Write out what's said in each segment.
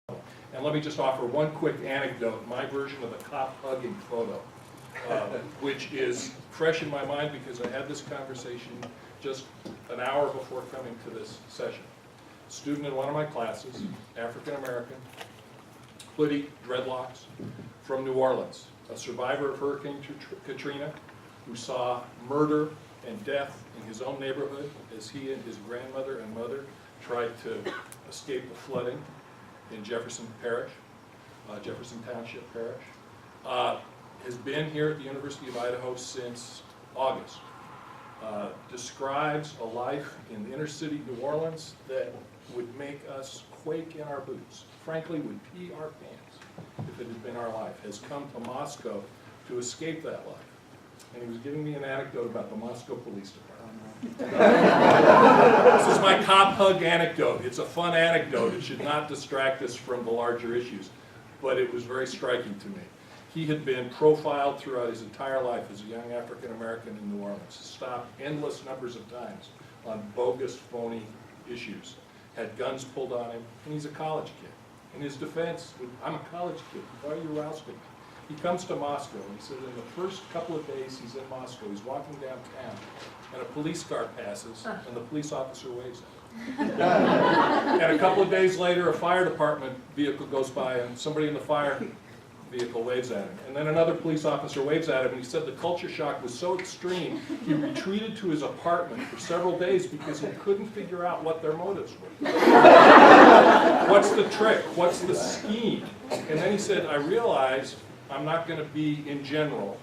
And let me just offer one quick anecdote, my version of a cop hugging photo, which is fresh in my mind because I had this conversation just an hour before coming to this session. A student in one of my classes, African American, hoodie, dreadlocks, from New Orleans, a survivor of Hurricane Katrina, who saw murder and death in his own neighborhood as he and his grandmother and mother tried to escape the flooding in Jefferson Parish, Jefferson Township Parish. Has been here at the University of Idaho since August. Describes a life in the inner city New Orleans that would make us quake in our boots. Frankly, would pee our pants if it had been our life. Has come to Moscow to escape that life. And he was giving me an anecdote about the Moscow Police Department. This is my cop hug anecdote. It's a fun anecdote. It should not distract us from the larger issues. But it was very striking to me. He had been profiled throughout his entire life as a young African American in New Orleans. Stopped endless numbers of times on bogus, phony issues. Had guns pulled on him, and he's a college kid. In his defense, I'm a college kid. Why are you rousting me? He comes to Moscow, and he said in the first couple of days he's in Moscow, he's walking downtown, and a police car passes, and the police officer waves at him. And a couple of days later, a fire department vehicle goes by, and somebody in the fire vehicle waves at him. And then another police officer waves at him, and he said the culture shock was so extreme, he retreated to his apartment for several days because he couldn't figure out what their motives were. What's the trick? What's the scheme? And then he said, I realized I'm not going to be, in general,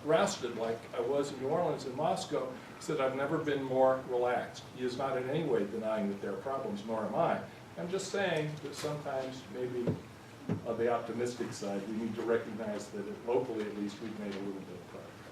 rousted like I was in New Orleans and Moscow. He said, I've never been more relaxed. He is not in any way denying that there are problems, nor am I. I'm just saying that sometimes, maybe on the optimistic side, we need to recognize that locally, at least, we've made a little bit of progress.